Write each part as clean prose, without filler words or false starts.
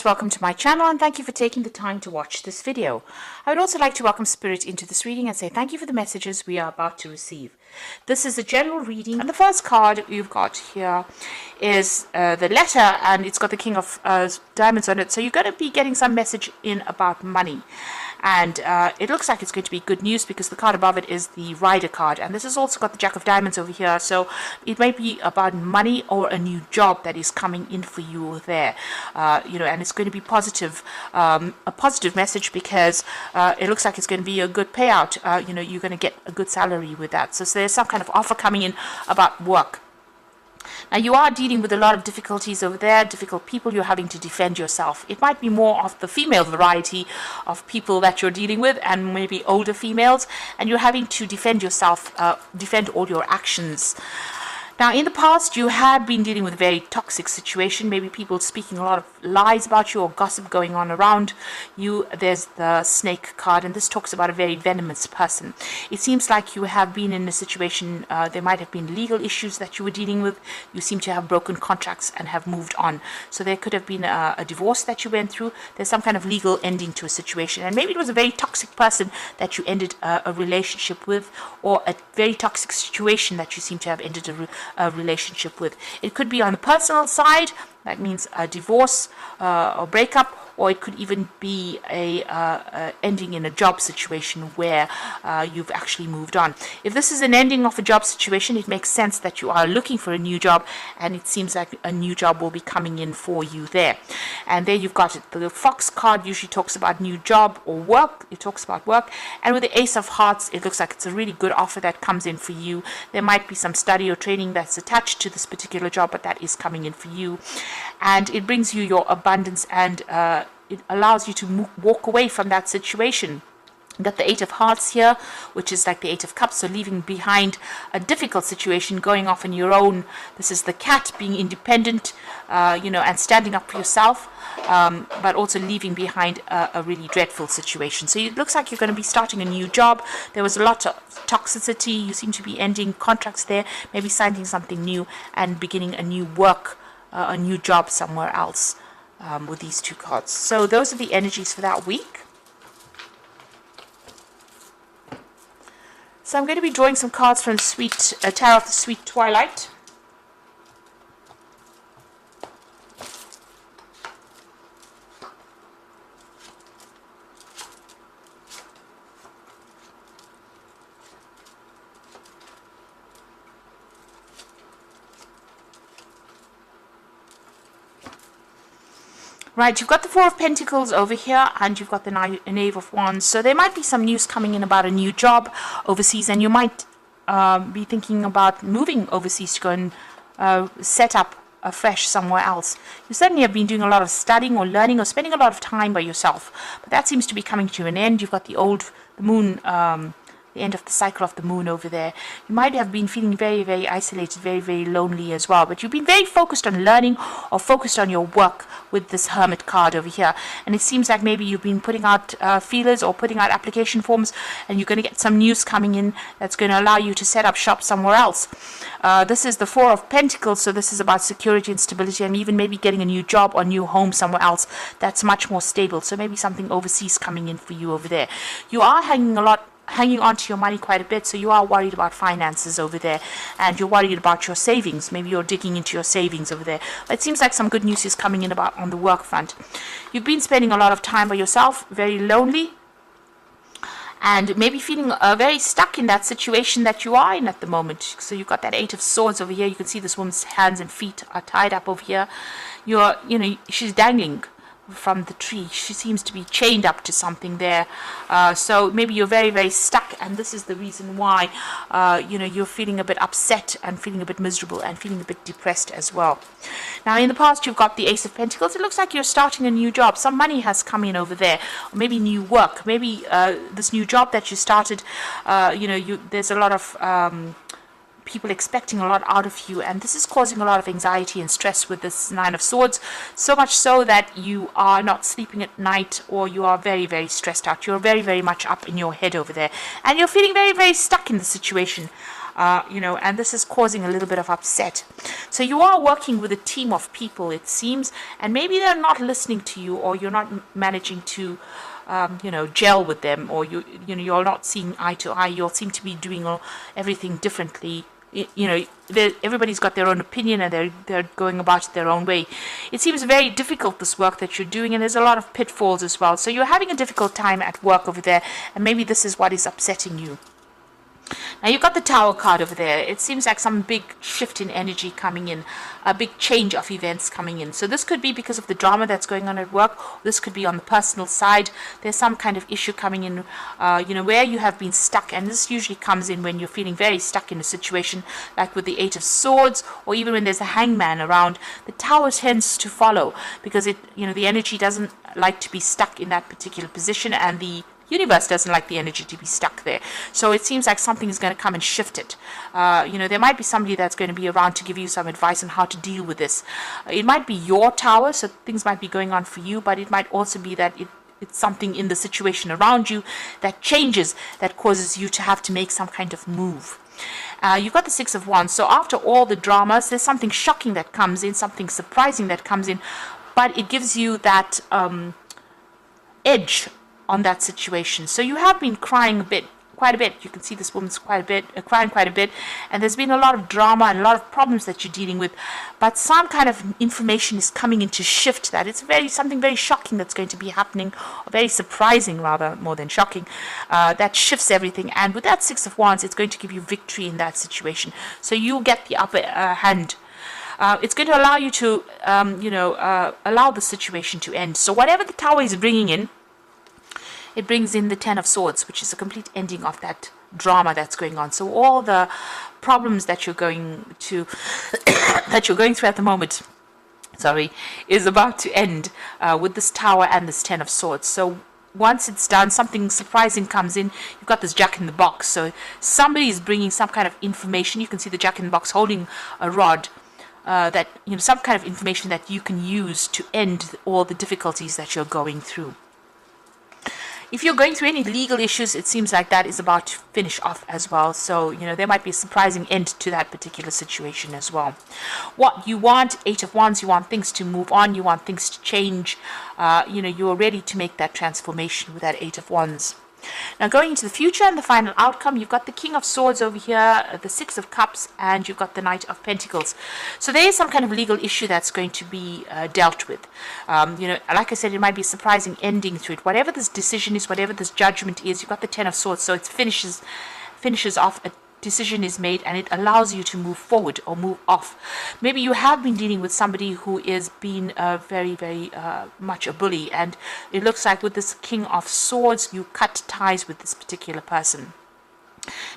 Welcome to my channel and thank you for taking the time to watch this video. I would also like to welcome Spirit into this reading and say thank you for the messages we are about to receive. This is a general reading and the first card you've got here is the letter, and it's got the King of Diamonds on it. So you're going to be getting some message in about money. And it looks like it's going to be good news because the card above it is the Rider card. And this has also got the Jack of Diamonds over here. So it may be about money or a new job that is coming in for you there. And it's going to be positive, a positive message because it looks like it's going to be a good payout. You're going to get a good salary with that. So there's some kind of offer coming in about work. Now you are dealing with a lot of difficulties over there, difficult people. You're having to defend yourself. It might be more of the female variety of people that you're dealing with, and maybe older females, and you're having to defend yourself, defend all your actions. Now, in the past, you have been dealing with a very toxic situation, maybe people speaking a lot of lies about you or gossip going on around you. There's the Snake card, and this talks about a very venomous person. It seems like you have been in a situation, there might have been legal issues that you were dealing with. You seem to have broken contracts and have moved on. So there could have been a divorce that you went through. There's some kind of legal ending to a situation, and maybe it was a very toxic person that you ended a relationship with, or a very toxic situation that you seem to have ended a relationship with. It could be on the personal side, that means a divorce or breakup, or it could even be a ending in a job situation where you've actually moved on. If this is an ending of a job situation, it makes sense that you are looking for a new job, and it seems like a new job will be coming in for you there. And there you've got it. The Fox card usually talks about new job or work. It talks about work. And with the Ace of Hearts, it looks like it's a really good offer that comes in for you. There might be some study or training that's attached to this particular job, but that is coming in for you. And it brings you your abundance, and it allows you to walk away from that situation. You've got the Eight of Hearts here, which is like the Eight of Cups, so leaving behind a difficult situation, going off on your own. This is the Cat, being independent, and standing up for yourself, but also leaving behind a really dreadful situation. So it looks like you're going to be starting a new job. There was a lot of toxicity. You seem to be ending contracts there, maybe signing something new and beginning a new work, a new job somewhere else. With these two cards. So those are the energies for that week. So I'm going to be drawing some cards from Tarot of the Sweet Twilight. Right, you've got the Four of Pentacles over here, and you've got the Knave of Wands. So there might be some news coming in about a new job overseas, and you might be thinking about moving overseas to go and set up afresh somewhere else. You certainly have been doing a lot of studying or learning or spending a lot of time by yourself, but that seems to be coming to an end. You've got the moon, the end of the cycle of the moon over there. You might have been feeling very, very isolated, very, very lonely as well. But you've been very focused on learning or focused on your work with this Hermit card over here. And it seems like maybe you've been putting out feelers or putting out application forms, and you're going to get some news coming in that's going to allow you to set up shop somewhere else. This is the Four of Pentacles, so this is about security and stability, and even maybe getting a new job or new home somewhere else that's much more stable. So maybe something overseas coming in for you over there. You are hanging on to your money quite a bit, so you are worried about finances over there, and you're worried about your savings. Maybe you're digging into your savings over there. But it seems like some good news is coming in about on the work front. You've been spending a lot of time by yourself, very lonely, and maybe feeling very stuck in that situation that you are in at the moment. So you've got that Eight of Swords over here. You can see this woman's hands and feet are tied up over here. She's dangling from the tree. She seems to be chained up to something there. So maybe you're very, very stuck, and this is the reason why you're feeling a bit upset and feeling a bit miserable and feeling a bit depressed as well. Now, in the past, you've got the Ace of Pentacles. It looks like you're starting a new job. Some money has come in over there, or maybe new work. Maybe this new job that you started, there's a lot of people expecting a lot out of you, and this is causing a lot of anxiety and stress with this Nine of Swords, so much so that you are not sleeping at night, or you are very, very stressed out. You're very, very much up in your head over there, and you're feeling very, very stuck in the situation. and this is causing a little bit of upset. So you are working with a team of people, it seems, and maybe they're not listening to you, or you're not managing to gel with them, or you're not seeing eye to eye. You all seem to be doing everything differently. Everybody's got their own opinion, and they're going about it their own way. It seems very difficult, this work that you're doing, and there's a lot of pitfalls as well. So you're having a difficult time at work over there, and maybe this is what is upsetting you. Now you've got the Tower card over there. It seems like some big shift in energy coming in, a big change of events coming in. So this could be because of the drama that's going on at work. This could be on the personal side. There's some kind of issue coming in, where you have been stuck. And this usually comes in when you're feeling very stuck in a situation, like with the Eight of Swords, or even when there's a hangman around. The Tower tends to follow because the energy doesn't like to be stuck in that particular position, and the universe doesn't like the energy to be stuck there. So it seems like something is going to come and shift it. There might be somebody that's going to be around to give you some advice on how to deal with this. It might be your tower, so things might be going on for you, but it might also be that it's something in the situation around you that changes, that causes you to have to make some kind of move. You've got the Six of Wands. So after all the dramas, there's something shocking that comes in, something surprising that comes in, but it gives you that edge on that situation. So you have been crying quite a bit. You can see this woman's crying quite a bit, and there's been a lot of drama and a lot of problems that you're dealing with, but some kind of information is coming in to shift that. It's something very shocking that's going to be happening, or very surprising rather, more than shocking, that shifts everything. And with that Six of Wands, it's going to give you victory in that situation. So you'll get the upper hand. It's going to allow you to allow the situation to end. So whatever the Tower is bringing in, it brings in the Ten of Swords, which is a complete ending of that drama that's going on. So all the problems that you're going through at the moment, is about to end with this Tower and this Ten of Swords. So once it's done, something surprising comes in. You've got this Jack in the Box. So somebody is bringing some kind of information. You can see the Jack in the Box holding a rod. Some kind of information that you can use to end all the difficulties that you're going through. If you're going through any legal issues, it seems like that is about to finish off as well. So, there might be a surprising end to that particular situation as well. What you want, Eight of Wands, you want things to move on. You want things to change. You're ready to make that transformation with that Eight of Wands. Now going into the future and the final outcome, you've got the King of Swords over here, the Six of Cups, and you've got the Knight of Pentacles. So there is some kind of legal issue that's going to be dealt with. Like I said, it might be a surprising ending to it. Whatever this decision is, whatever this judgment is, you've got the Ten of Swords, so it finishes off a decision is made, and it allows you to move forward or move off. Maybe you have been dealing with somebody who is being very, very much a bully, and it looks like with this King of Swords, you cut ties with this particular person.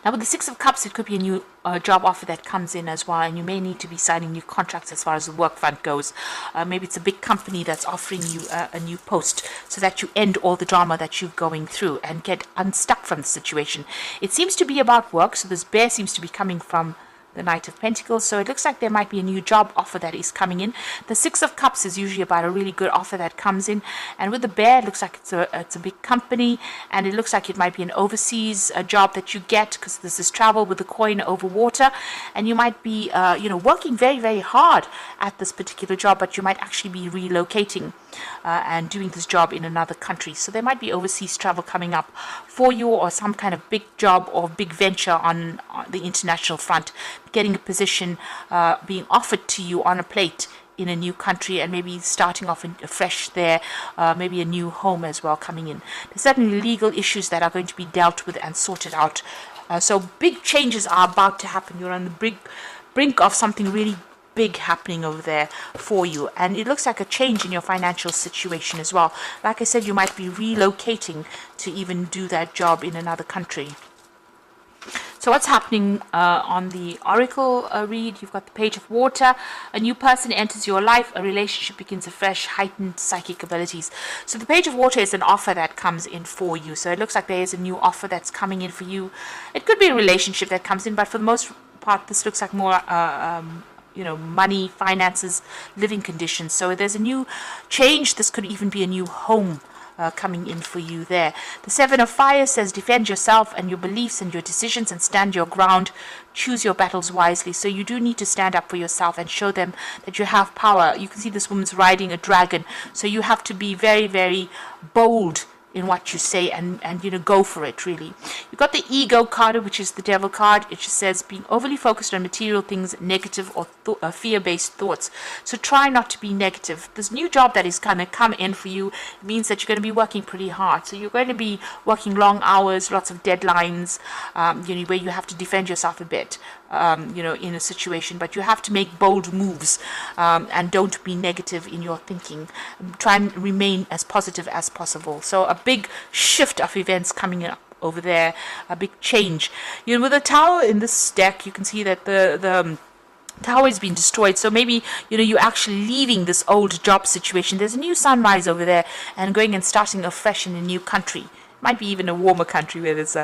Now with the Six of Cups, it could be a new job offer that comes in as well, and you may need to be signing new contracts as far as the work front goes. Maybe it's a big company that's offering you a new post so that you end all the drama that you're going through and get unstuck from the situation. It seems to be about work, so this bear seems to be coming from the Knight of Pentacles, so it looks like there might be a new job offer that is coming in. The Six of Cups is usually about a really good offer that comes in, and with the bear, it looks like it's a big company, and it looks like it might be an overseas job that you get, because this is travel with the coin over water, and you might be working very, very hard at this particular job, but you might actually be relocating and doing this job in another country. So there might be overseas travel coming up for you, or some kind of big job or big venture on the international front, getting a position being offered to you on a plate in a new country, and maybe starting off fresh there, maybe a new home as well coming in. There's certainly legal issues that are going to be dealt with and sorted out. So big changes are about to happen. You're on the brink of something really big happening over there for you, and it looks like a change in your financial situation as well. Like I said, you might be relocating to even do that job in another country. So what's happening on the Oracle read? You've got the Page of Water. A new person enters your life. A relationship begins afresh. Heightened psychic abilities. So the Page of Water is an offer that comes in for you. So it looks like there is a new offer that's coming in for you. It could be a relationship that comes in, but for the most part, this looks like more money, finances, living conditions. So there's a new change. This could even be a new home coming in for you there. The Seven of Fire says defend yourself and your beliefs and your decisions and stand your ground. Choose your battles wisely. So you do need to stand up for yourself and show them that you have power. You can see this woman's riding a dragon. So you have to be very, very bold in what you say and go for it, really. You've got the Ego card, which is the Devil card. It just says being overly focused on material things, negative or fear-based thoughts. So try not to be negative. This new job that is going to come in for you means that you're going to be working pretty hard. So you're going to be working long hours, lots of deadlines, where you have to defend yourself a bit. In a situation, but you have to make bold moves and don't be negative in your thinking. Try and remain as positive as possible. So a big shift of events coming up over there, a big change. With the Tower in this deck, you can see that the Tower has been destroyed, so maybe you're actually leaving this old job situation. There's a new sunrise over there and going and starting afresh in a new country. Might be even a warmer country where there's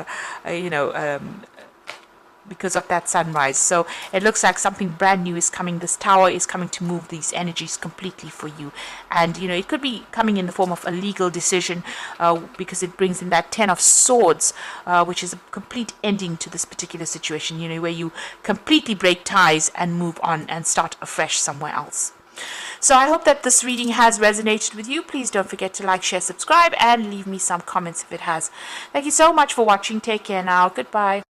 because of that sunrise. So it looks like something brand new is coming. This Tower is coming to move these energies completely for you, and it could be coming in the form of a legal decision, because it brings in that Ten of Swords, which is a complete ending to this particular situation, where you completely break ties and move on and start afresh somewhere else. So I hope that this reading has resonated with you. Please don't forget to like, share, subscribe, and leave me some comments if it has. Thank you so much for watching. Take care now. Goodbye.